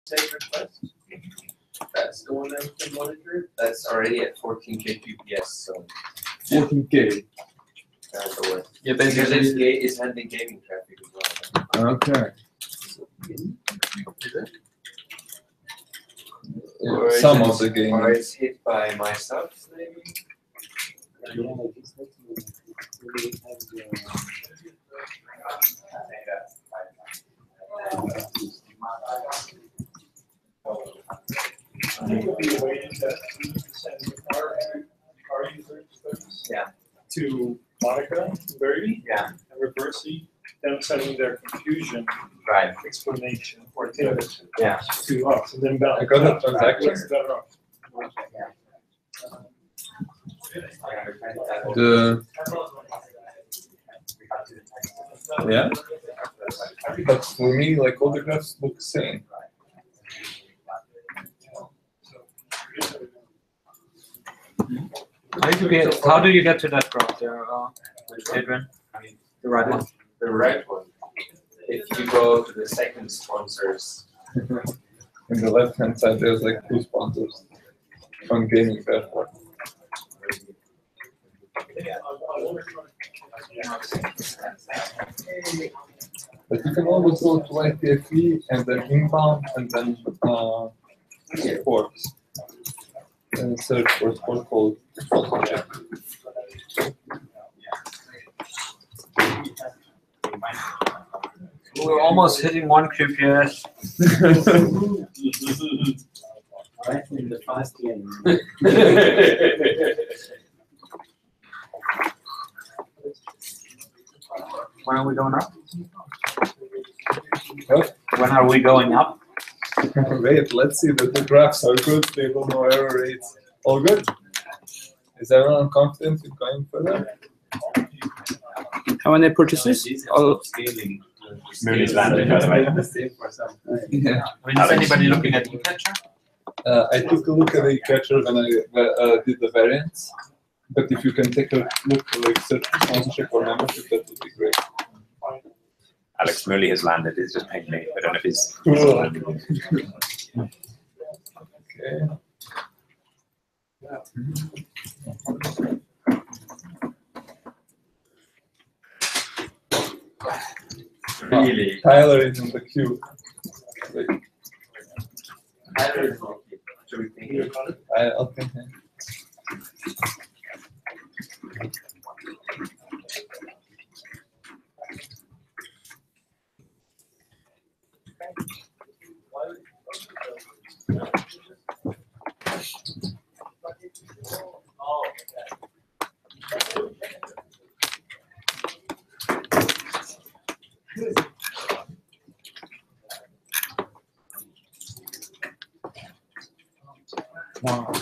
save request. That's the one that we can monitor. That's already at 14K PPS, so 14K. that's the one. Yeah, Because basically. it's handling gaming traffic as well. Okay. Is it? Yeah, Or is some it- of the game. Or it's hit by myself, maybe? Yeah. To Monica and Bertie Yeah. and reversing them sending their confusion Right. explanation or thing Yeah. to us and then back. I got a transaction. What's better off? Yeah. But for me, like all the graphs look the same. How do you get to that graph there, Adrian? The right one. The right one. If you go to the second sponsors, In the left hand side, there's like 2 sponsors on gaming dashboard. But you can always go to IPFE and then inbound and then sports. And search for sport code. We're almost hitting 1 QPS. Right in the fast game. When are we going up? What? When are we going up? Wait, let's see that the graphs are good, stable, no error rates. All good? Is everyone confident in going further? How many purchases? Oh, Scaling. Mooney's landed, by the way. Yeah. I mean, is anybody looking at eCatcher? I took a look at the catcher when I did the variants, but if you can take a look like search for sponsorship or membership, that would be great. Alex Mooley has landed. He's just pinged me. I don't know if he's. Okay. really. Tyler is in the queue. Wait, Should we think about it? I'll think him. wow.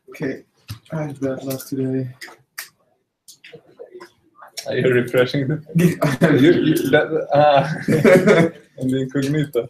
Okay, I have that last today. Are you refreshing the and the incognito.